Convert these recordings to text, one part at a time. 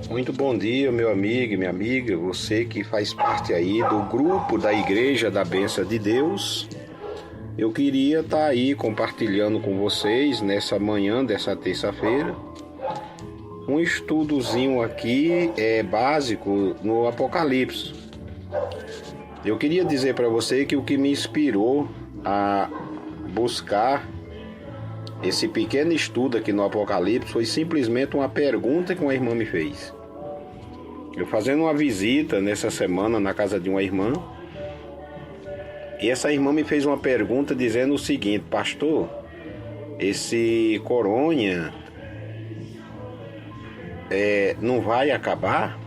Muito bom dia, meu amigo e minha amiga, você que faz parte aí do grupo da Igreja da Bênção de Deus. Eu queria estar aí compartilhando com vocês nessa manhã dessa terça-feira um estudozinho aqui básico no Apocalipse. Eu queria dizer para você que o que me inspirou a buscar esse pequeno estudo aqui no Apocalipse foi simplesmente uma pergunta que uma irmã me fez. Eu fazendo uma visita nessa semana na casa de uma irmã, e essa irmã me fez uma pergunta dizendo o seguinte: pastor, esse coronha não vai acabar?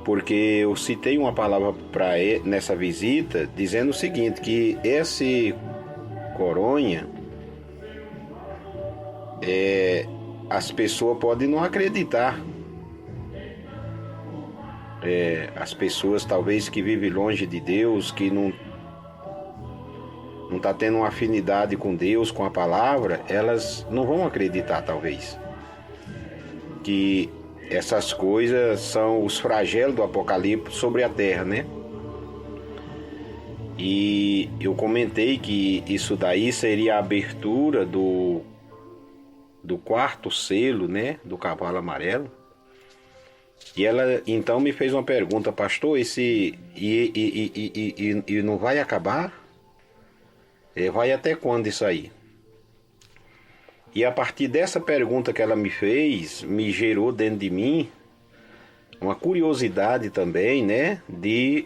Porque eu citei uma palavra para nessa visita dizendo o seguinte, que esse coronha as pessoas podem não acreditar. As pessoas talvez que vivem longe de Deus, que não está tendo uma afinidade com Deus, com a palavra, elas não vão acreditar talvez que essas coisas são os flagelos do Apocalipse sobre a terra, né? E eu comentei que isso daí seria a abertura do quarto selo, né? Do cavalo amarelo. E ela então me fez uma pergunta: pastor, esse e não vai acabar? Vai até quando isso aí? E a partir dessa pergunta que ela me fez, me gerou dentro de mim uma curiosidade também, né? De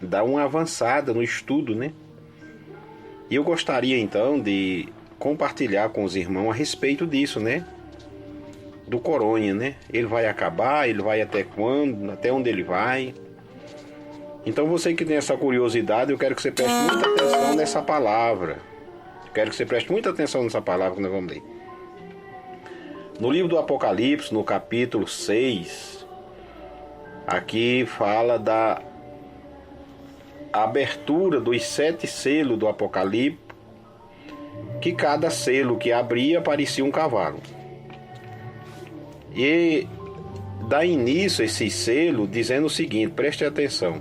dar uma avançada no estudo, né? E eu gostaria então de compartilhar com os irmãos a respeito disso, né? Do coronha, né? Ele vai acabar, ele vai até quando, até onde ele vai. Então você que tem essa curiosidade, eu quero que você preste muita atenção nessa palavra. Quero que você preste muita atenção nessa palavra que nós vamos ler. No livro do Apocalipse, no capítulo 6, aqui fala da abertura dos 7 selos do Apocalipse, que cada selo que abria parecia um cavalo. E dá início a esse selo dizendo o seguinte, preste atenção.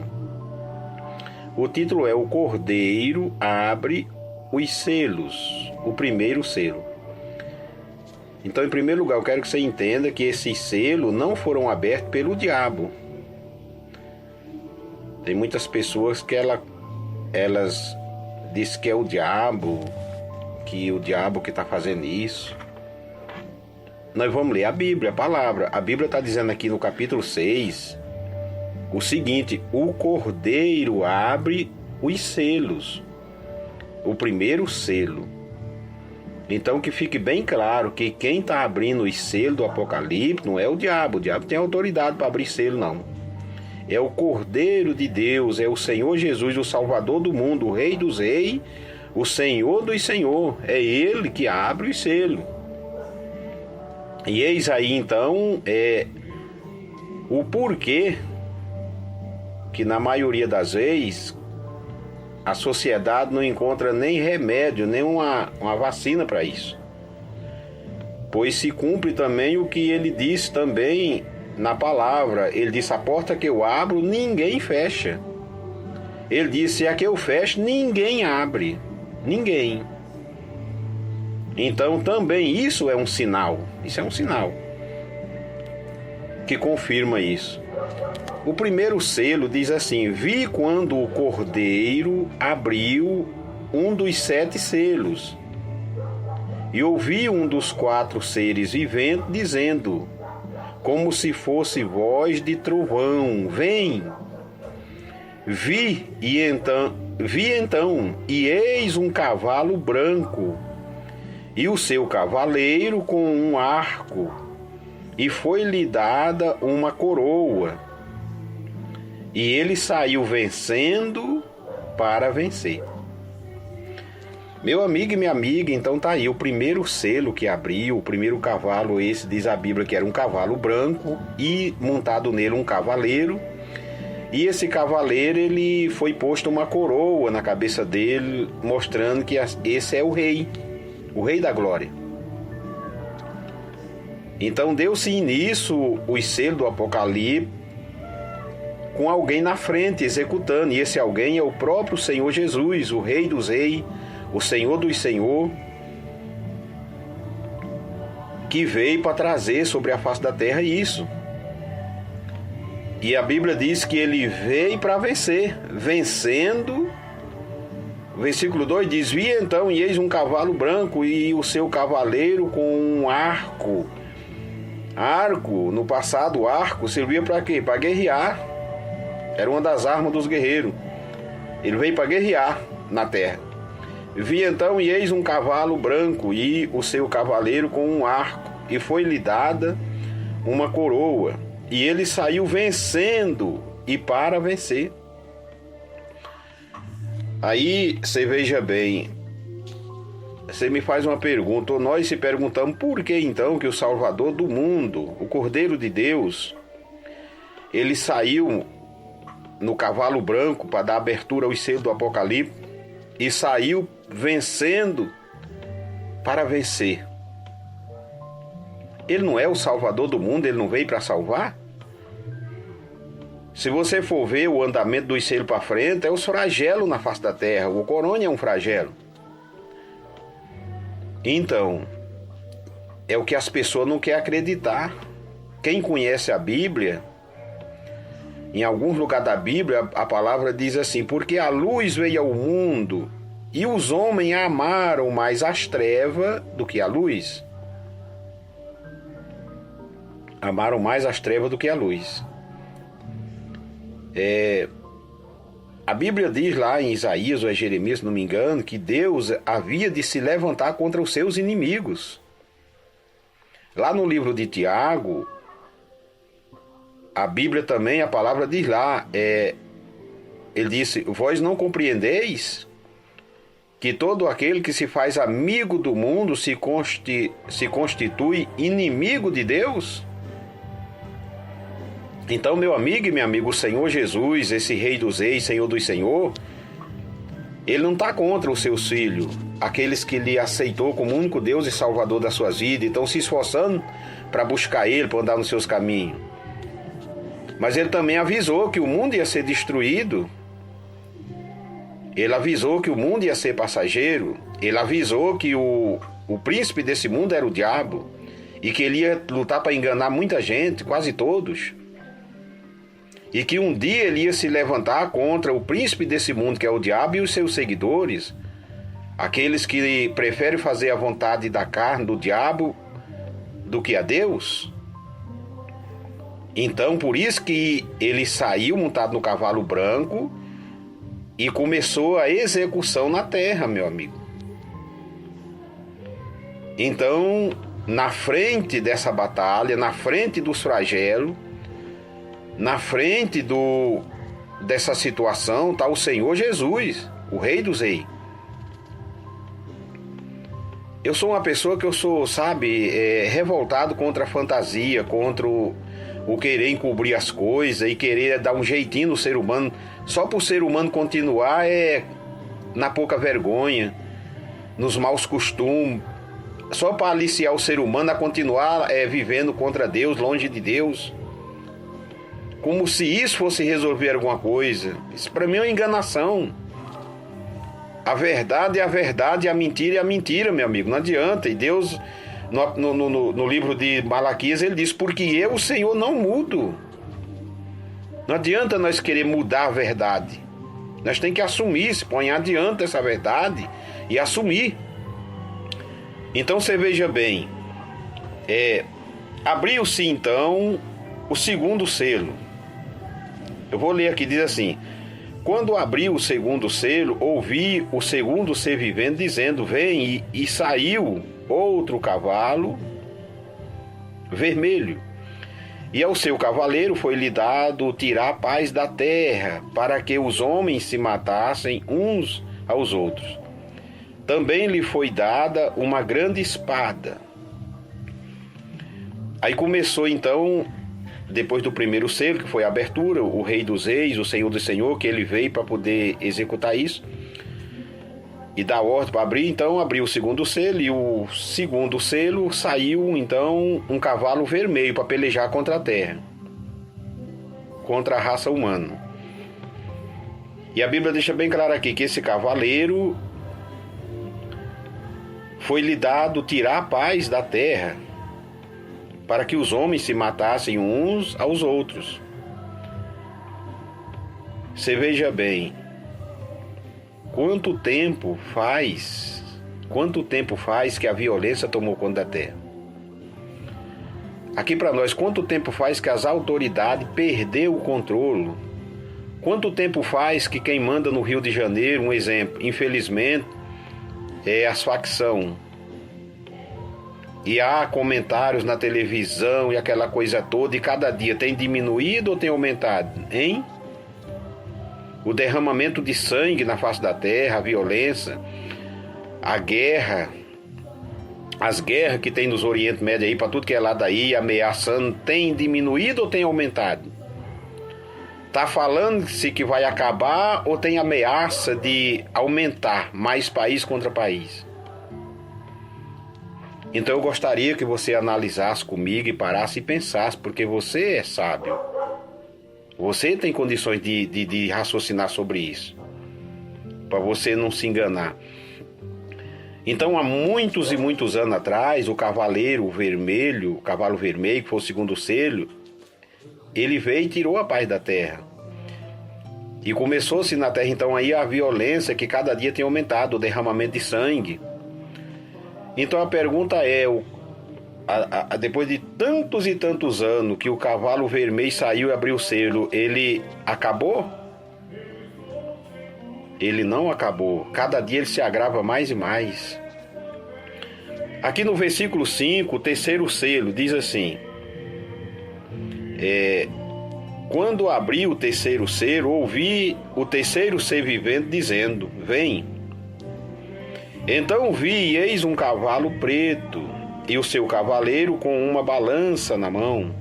O título é: O Cordeiro abre os selos, o primeiro selo. Então, em primeiro lugar, eu quero que você entenda que esses selos não foram abertos pelo diabo. Tem muitas pessoas que elas dizem que é o diabo que está fazendo isso. Nós vamos ler a Bíblia, a palavra. A Bíblia está dizendo aqui no capítulo 6 o seguinte: o Cordeiro abre os selos, o primeiro selo. Então que fique bem claro que quem está abrindo os selos do Apocalipse não é o diabo. O diabo tem autoridade para abrir selo, não. É o Cordeiro de Deus, é o Senhor Jesus, o Salvador do mundo, o Rei dos Reis, o Senhor dos Senhores. É Ele que abre os selos. E eis aí então o porquê que na maioria das vezes a sociedade não encontra nem remédio, nem uma vacina para isso. Pois se cumpre também o que ele disse também na palavra. Ele disse: a porta que eu abro, ninguém fecha. Ele disse: a que eu fecho, ninguém abre. Ninguém. Então também isso é um sinal. Isso é um sinal que confirma isso. O primeiro selo diz assim: vi quando o Cordeiro abriu um dos 7 selos, e ouvi um dos 4 seres viventes dizendo, como se fosse voz de trovão: vem. Vi então, e eis um cavalo branco, e o seu cavaleiro com um arco, e foi-lhe dada uma coroa, e ele saiu vencendo para vencer. Meu amigo e minha amiga, então tá aí o primeiro selo que abriu, o primeiro cavalo. Esse diz a Bíblia que era um cavalo branco e montado nele um cavaleiro. E esse cavaleiro, ele foi posto uma coroa na cabeça dele, mostrando que esse é o rei da glória. Então deu-se início os selos do Apocalipse com alguém na frente executando, e esse alguém é o próprio Senhor Jesus, o Rei dos Reis, o Senhor dos Senhor, que veio para trazer sobre a face da terra isso. E a Bíblia diz que ele veio para vencer, vencendo. O versículo 2 diz: vi então, e eis um cavalo branco, e o seu cavaleiro com um arco. Arco, no passado, arco servia para quê? Para guerrear. Era uma das armas dos guerreiros. Ele veio para guerrear na terra. Vi então, e eis um cavalo branco, e o seu cavaleiro com um arco, e foi-lhe dada uma coroa, e ele saiu vencendo e para vencer. Aí você veja bem, você me faz uma pergunta, ou nós se perguntamos por que então que o Salvador do mundo, o Cordeiro de Deus, ele saiu no cavalo branco para dar abertura aos selos do Apocalipse e saiu vencendo para vencer. Ele não é o Salvador do mundo, ele não veio para salvar? Se você for ver o andamento dos selos para frente, é os flagelos na face da terra. O corona é um flagelo. Então, é o que as pessoas não querem acreditar. Quem conhece a Bíblia, em alguns lugares da Bíblia, a palavra diz assim: porque a luz veio ao mundo e os homens amaram mais as trevas do que a luz. Amaram mais as trevas do que a luz. A Bíblia diz lá em Isaías ou Jeremias, se não me engano, que Deus havia de se levantar contra os seus inimigos. Lá no livro de Tiago, a Bíblia também, a palavra diz lá, ele disse: vós não compreendeis que todo aquele que se faz amigo do mundo se constitui inimigo de Deus? Então, meu amigo e minha amiga, o Senhor Jesus, esse Rei dos Reis, Senhor dos Senhor, ele não está contra os seus filhos, aqueles que lhe aceitou como único Deus e Salvador das suas vidas, e estão se esforçando para buscar ele, para andar nos seus caminhos. Mas ele também avisou que o mundo ia ser destruído. Ele avisou que o mundo ia ser passageiro. Ele avisou que o príncipe desse mundo era o diabo, e que ele ia lutar para enganar muita gente, quase todos. E que um dia ele ia se levantar contra o príncipe desse mundo, que é o diabo, e os seus seguidores, aqueles que preferem fazer a vontade da carne, do diabo, do que a Deus. Então, por isso que ele saiu montado no cavalo branco e começou a execução na terra, meu amigo. Então, na frente dessa batalha, na frente dos flagelos, na frente dessa situação está o Senhor Jesus, o Rei dos Reis. Eu sou uma pessoa que revoltado contra a fantasia, contra o querer encobrir as coisas e querer dar um jeitinho no ser humano, só para o ser humano continuar na pouca vergonha, nos maus costumes, só para aliciar o ser humano a continuar vivendo contra Deus, longe de Deus. Como se isso fosse resolver alguma coisa. Isso para mim é uma enganação. A verdade é a verdade, a mentira é a mentira, meu amigo. Não adianta. E Deus, no livro de Malaquias, ele diz: porque eu, o Senhor, não mudo. Não adianta nós querer mudar a verdade. Nós temos que assumir, se põe adiante essa verdade e assumir. Então você veja bem, abriu-se então o segundo selo. Eu vou ler aqui, diz assim: quando abriu o segundo selo, ouvi o segundo ser vivendo dizendo: vem, e saiu outro cavalo vermelho, e ao seu cavaleiro foi-lhe dado tirar a paz da terra, para que os homens se matassem uns aos outros. Também lhe foi dada uma grande espada. Aí começou então, depois do primeiro selo, que foi a abertura, o Rei dos Reis, o Senhor do Senhor, que ele veio para poder executar isso. e dá ordem para abrir. Então abriu o segundo selo, e o segundo selo saiu então um cavalo vermelho para pelejar contra a terra, contra a raça humana. E a Bíblia deixa bem claro aqui que esse cavaleiro foi-lhe dado tirar a paz da terra, para que os homens se matassem uns aos outros. Você veja bem, quanto tempo faz que a violência tomou conta da terra? Aqui para nós, quanto tempo faz que as autoridades perderam o controle? Quanto tempo faz que quem manda no Rio de Janeiro, um exemplo, infelizmente, é as facções? E há comentários na televisão e aquela coisa toda, e cada dia tem diminuído ou tem aumentado, hein? O derramamento de sangue na face da terra, a violência, a guerra, as guerras que tem nos Oriente Médio aí, para tudo que é lado aí, ameaçando, tem diminuído ou tem aumentado? Tá falando-se que vai acabar ou tem ameaça de aumentar mais país contra país? Então eu gostaria que você analisasse comigo e parasse e pensasse, porque você é sábio. Você tem condições de raciocinar sobre isso, para você não se enganar. Então, há muitos e muitos anos atrás, o cavalo vermelho, que foi o segundo selo, ele veio e tirou a paz da terra. E começou-se na terra, então, aí a violência que cada dia tem aumentado, o derramamento de sangue. Então a pergunta é, depois de tantos e tantos anos que o cavalo vermelho saiu e abriu o selo, ele acabou? Ele não acabou. Cada dia ele se agrava mais e mais. Aqui no versículo 5, o terceiro selo, diz assim: quando abri o terceiro selo, ouvi o terceiro ser vivente dizendo: vem. Então vi, e eis um cavalo preto, e o seu cavaleiro com uma balança na mão.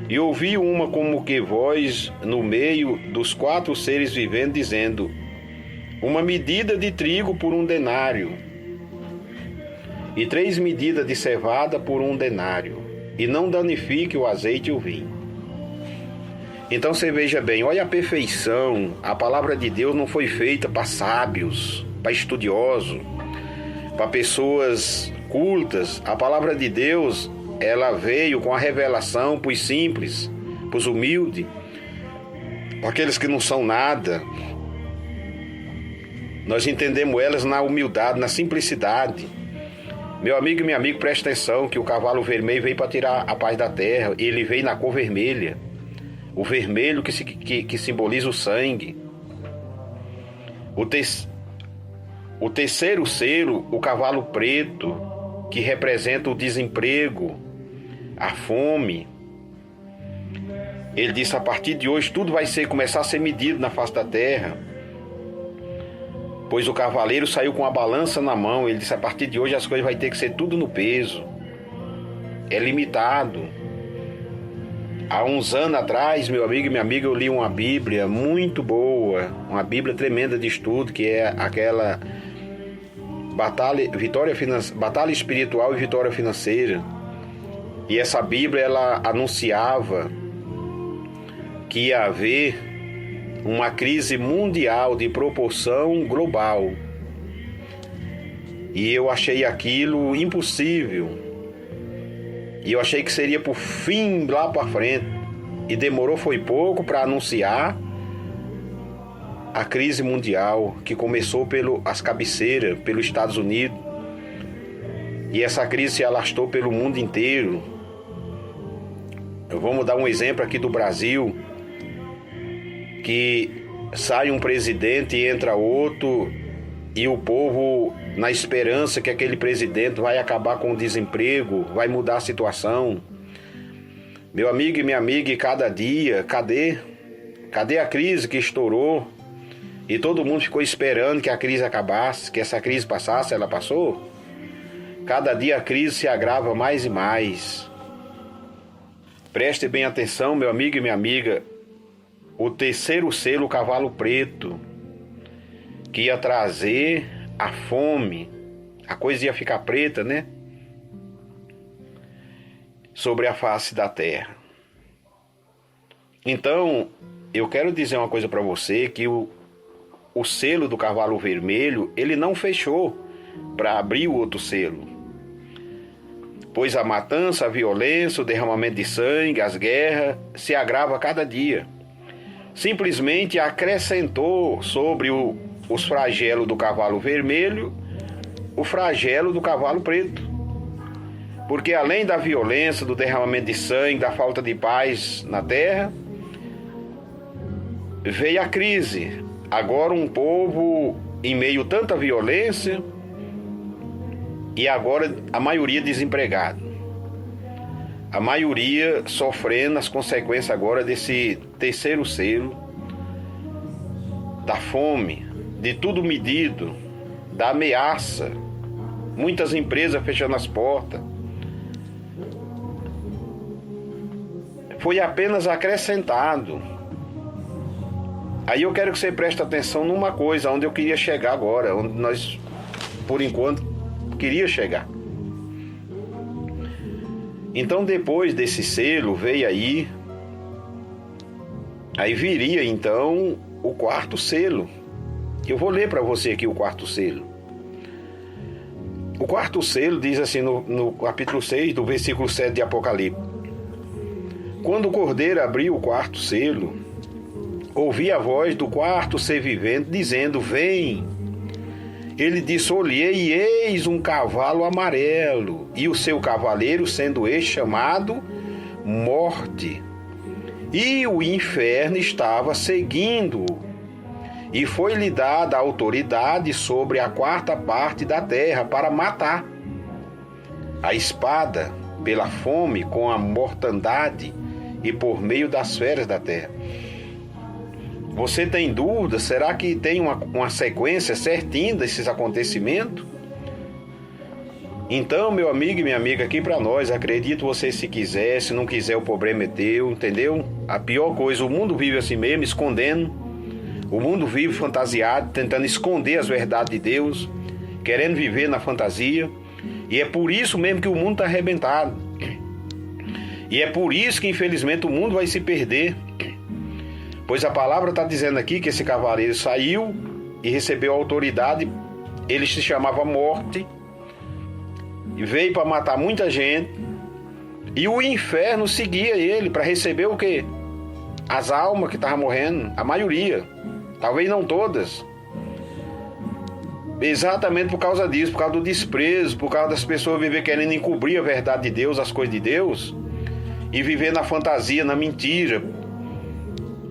E ouvi uma como que voz no meio dos 4 seres viventes, dizendo: uma medida de trigo por 1 denário, e 3 medidas de cevada por 1 denário, e não danifique o azeite e o vinho. Então você veja bem, olha a perfeição. A palavra de Deus não foi feita para sábios, para estudiosos, para pessoas cultas. A palavra de Deus, ela veio com a revelação para os simples, para os humildes, para aqueles que não são nada. Nós entendemos elas na humildade, na simplicidade. Meu amigo e minha amiga, presta atenção que o cavalo vermelho veio para tirar a paz da terra. Ele veio na cor vermelha. O vermelho que simboliza o sangue. O terceiro selo, o cavalo preto, que representa o desemprego, a fome. Ele disse: a partir de hoje tudo vai começar a ser medido na face da terra. Pois o cavaleiro saiu com a balança na mão. Ele disse: a partir de hoje as coisas vai ter que ser tudo no peso. É limitado. Há uns anos atrás, meu amigo e minha amiga, eu li uma Bíblia muito boa, uma Bíblia tremenda de estudo, que é aquela Batalha Espiritual e Vitória Financeira. E essa Bíblia, ela anunciava que ia haver uma crise mundial de proporção global. E eu achei aquilo impossível. E eu achei que seria por fim lá para frente. E demorou foi pouco para anunciar a crise mundial, que começou pelas cabeceiras, pelos Estados Unidos. E essa crise se alastou pelo mundo inteiro. Vamos dar um exemplo aqui do Brasil, que sai um presidente e entra outro, e o povo, na esperança que aquele presidente vai acabar com o desemprego, vai mudar a situação. Meu amigo e minha amiga, e cada dia, cadê a crise que estourou? E todo mundo ficou esperando que a crise acabasse, que essa crise passasse. Ela passou? Cada dia a crise se agrava mais e mais. Preste bem atenção, meu amigo e minha amiga. O terceiro selo, o cavalo preto, que ia trazer a fome, a coisa ia ficar preta, né? Sobre a face da terra. Então, eu quero dizer uma coisa para você, que o selo do cavalo vermelho, ele não fechou para abrir o outro selo. Pois a matança, a violência, o derramamento de sangue, as guerras, se agrava a cada dia. Simplesmente acrescentou sobre os flagelos do cavalo vermelho o flagelo do cavalo preto. Porque além da violência, do derramamento de sangue, da falta de paz na terra, veio a crise. Agora um povo em meio a tanta violência e agora a maioria desempregado. A maioria sofrendo as consequências agora desse terceiro selo, da fome, de tudo medido, da ameaça. Muitas empresas fechando as portas. Foi apenas acrescentado. Aí eu quero que você preste atenção numa coisa, onde eu queria chegar agora, onde nós, por enquanto, queria chegar. Então, depois desse selo, veio aí viria então o quarto selo. Eu vou ler para você aqui o quarto selo. O quarto selo diz assim no capítulo 6, do versículo 7 de Apocalipse: quando o cordeiro abriu o quarto selo, ouvi a voz do quarto ser vivente dizendo: vem. Ele disse: olhei e eis um cavalo amarelo, e o seu cavaleiro sendo este chamado Morte. E o inferno estava seguindo-o, e foi-lhe dada a autoridade sobre a quarta parte da terra para matar. A espada, pela fome, com a mortandade e por meio das feras da terra. Você tem dúvida? Será que tem uma sequência certinha desses acontecimentos? Então, meu amigo e minha amiga, aqui para nós, acredito você se quiser, se não quiser o problema é teu, entendeu? A pior coisa, o mundo vive assim mesmo, escondendo. O mundo vive fantasiado, tentando esconder as verdades de Deus, querendo viver na fantasia. E é por isso mesmo que o mundo está arrebentado. E é por isso que, infelizmente, o mundo vai se perder. Pois a palavra está dizendo aqui que esse cavaleiro saiu e recebeu autoridade. Ele se chamava Morte. E veio para matar muita gente. E o inferno seguia ele para receber o quê? As almas que estavam morrendo. A maioria. Talvez não todas. Exatamente por causa disso. Por causa do desprezo. Por causa das pessoas viver querendo encobrir a verdade de Deus, as coisas de Deus. E viver na fantasia, na mentira.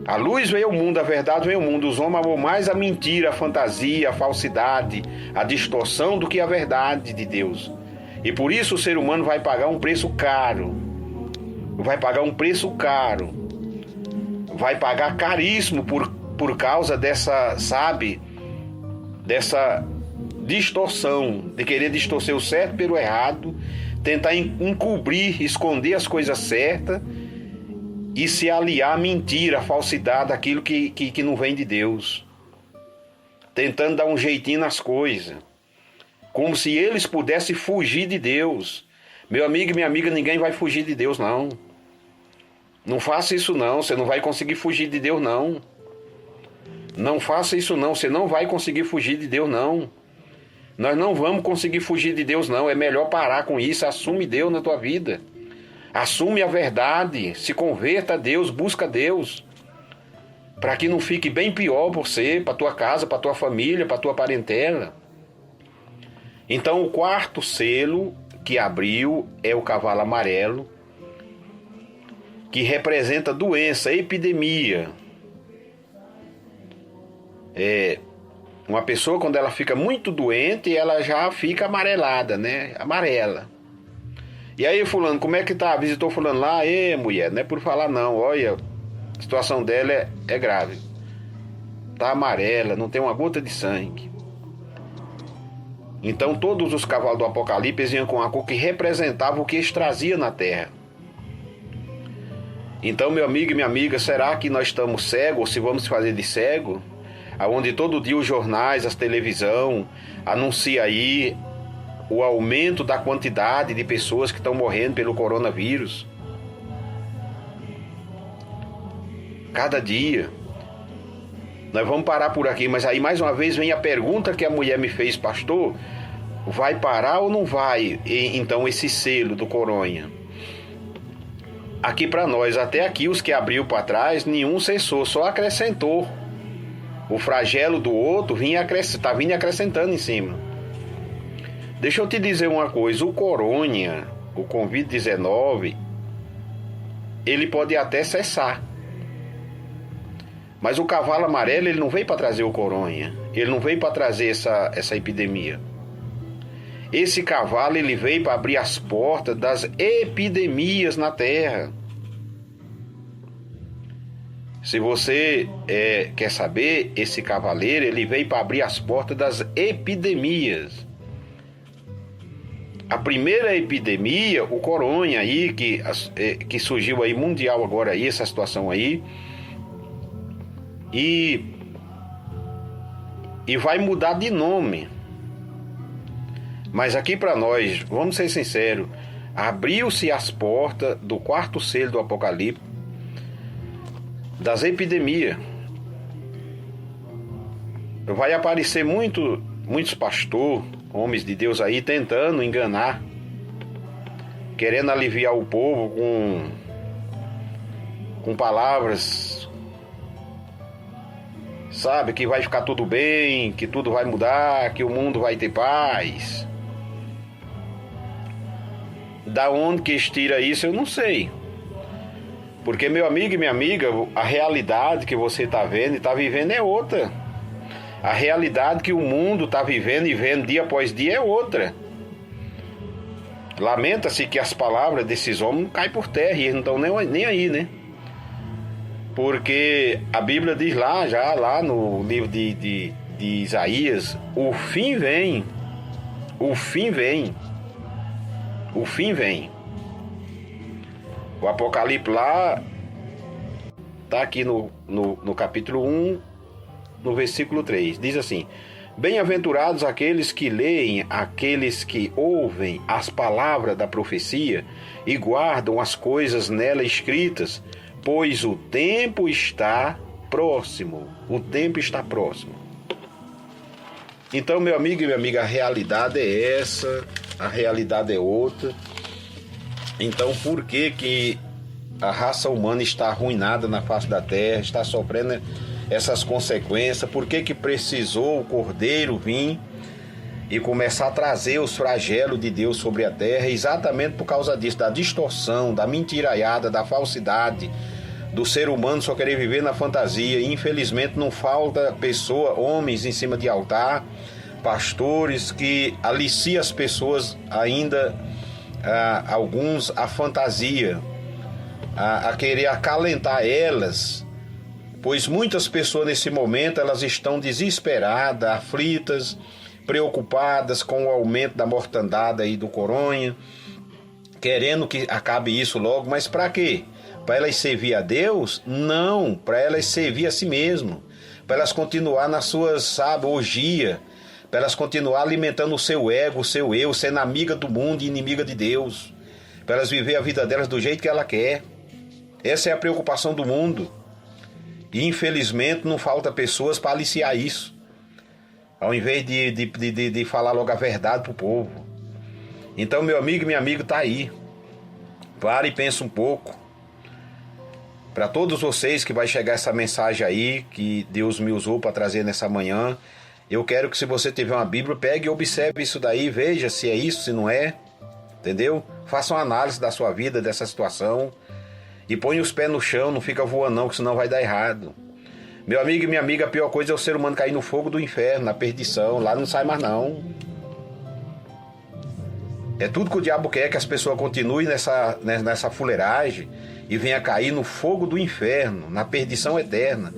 A luz veio ao mundo, a verdade veio ao mundo. Os homens amam mais a mentira, a fantasia, a falsidade, a distorção do que a verdade de Deus. E por isso o ser humano vai pagar um preço caro. Vai pagar um preço caro. Vai pagar caríssimo por causa dessa, dessa distorção, de querer distorcer o certo pelo errado, tentar encobrir, esconder as coisas certas e se aliar à mentira, à falsidade, aquilo que não vem de Deus. Tentando dar um jeitinho nas coisas. Como se eles pudessem fugir de Deus. Meu amigo e minha amiga, ninguém vai fugir de Deus, não. Não faça isso, não. Você não vai conseguir fugir de Deus, não. Não faça isso, não. Você não vai conseguir fugir de Deus, não. Nós não vamos conseguir fugir de Deus, não. É melhor parar com isso. Assume Deus na tua vida. Assume a verdade. Se converta a Deus. Busca Deus. Para que não fique bem pior por você, para tua casa, para tua família, para tua parentela. Então o quarto selo que abriu é o cavalo amarelo, que representa doença, epidemia. Uma pessoa, quando ela fica muito doente, ela já fica amarelada, né? Amarela. E aí, fulano, como é que tá? Visitou fulano lá? Mulher, não é por falar não, olha, a situação dela é grave. Tá amarela, não tem uma gota de sangue. Então todos os cavalos do Apocalipse iam com a cor que representava o que eles traziam na terra. Então, meu amigo e minha amiga, será que nós estamos cegos ou se vamos fazer de cego? onde todo dia os jornais, as televisão anuncia aí o aumento da quantidade de pessoas que estão morrendo pelo coronavírus. Cada dia. Nós vamos parar por aqui, mas aí mais uma vez vem a pergunta que a mulher me fez: pastor, vai parar ou não vai? Então esse selo do coronha. Aqui para nós, até aqui os que abriu para trás, nenhum cessou, só acrescentou. O flagelo do outro está vindo acrescentando em cima. Deixa eu te dizer uma coisa, o coronha, o Covid-19, ele pode até cessar. Mas o cavalo amarelo, ele não veio para trazer o coronha, ele não veio para trazer essa epidemia. Esse cavalo, ele veio para abrir as portas das epidemias na terra. Se você quer saber, esse cavaleiro, ele veio para abrir as portas das epidemias. A primeira epidemia, o coronha aí, que surgiu aí mundial agora aí, essa situação aí, e vai mudar de nome. Mas aqui para nós, vamos ser sinceros, abriu-se as portas do quarto selo do Apocalipse, das epidemias. Vai aparecer muitos pastores, homens de Deus aí, tentando enganar, querendo aliviar o povo com palavras, sabe, que vai ficar tudo bem, que tudo vai mudar, que o mundo vai ter paz. Da onde que estira isso, eu não sei. Porque, meu amigo e minha amiga, a realidade que você está vendo e está vivendo é outra. A realidade que o mundo está vivendo e vendo dia após dia é outra. Lamenta-se que as palavras desses homens caem por terra e eles não estão nem aí, né? Porque a Bíblia diz lá no livro de Isaías, o fim vem. O fim vem. O fim vem. O Apocalipse lá está aqui no capítulo 1, no versículo 3. Diz assim: bem-aventurados aqueles que leem, aqueles que ouvem as palavras da profecia e guardam as coisas nela escritas, pois o tempo está próximo. O tempo está próximo. Então, meu amigo e minha amiga, a realidade é essa, a realidade é outra. Então, por que a raça humana está arruinada na face da terra, está sofrendo essas consequências? Por que precisou o Cordeiro vir e começar a trazer os flagelos de Deus sobre a terra? Exatamente por causa disso, da distorção, da mentiraiada, da falsidade, do ser humano só querer viver na fantasia. E, infelizmente, não falta homens em cima de altar, pastores que aliciam as pessoas ainda, alguns a fantasia, a querer acalentar elas, pois muitas pessoas nesse momento elas estão desesperadas, aflitas, preocupadas com o aumento da mortandade aí do coronha, querendo que acabe isso logo. Mas para quê? Para elas servir a Deus? Não, para elas servir a si mesmo, para elas continuar nas suas, orgia, para elas continuar alimentando o seu ego, o seu eu, sendo amiga do mundo e inimiga de Deus, para elas viver a vida delas do jeito que ela quer. Essa é a preocupação do mundo. E infelizmente não falta pessoas para aliciar isso, ao invés de falar logo a verdade para o povo. Então, meu amigo e minha amiga, está aí. Para e pensa um pouco. Para todos vocês que vai chegar essa mensagem aí, que Deus me usou para trazer nessa manhã, eu quero que, se você tiver uma Bíblia, pegue e observe isso daí, veja se é isso, se não é, entendeu? Faça uma análise da sua vida, dessa situação, e põe os pés no chão, não fica voando não, que senão vai dar errado. Meu amigo e minha amiga, a pior coisa é o ser humano cair no fogo do inferno, na perdição, lá não sai mais não. É tudo que o diabo quer, que as pessoas continuem nessa fuleiragem e venha cair no fogo do inferno, na perdição eterna,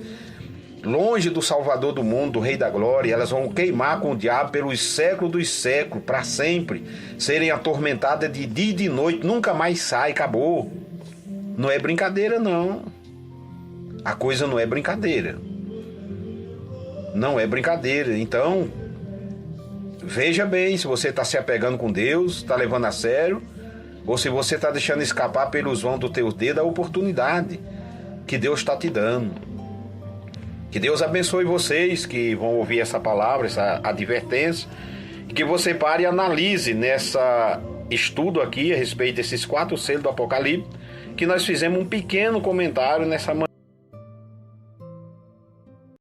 longe do Salvador do mundo, do Rei da Glória. Elas vão queimar com o diabo pelos séculos dos séculos, para sempre, serem atormentadas de dia e de noite, nunca mais sai, acabou. Não é brincadeira não, a coisa não é brincadeira. Não é brincadeira. Então, veja bem se você está se apegando com Deus, está levando a sério, ou se você está deixando escapar pelos vãos do teu dedo a oportunidade que Deus está te dando. Que Deus abençoe vocês que vão ouvir essa palavra, essa advertência, e que você pare e analise nessa estudo aqui a respeito desses 4 selos do Apocalipse, que nós fizemos um pequeno comentário nessa manhã.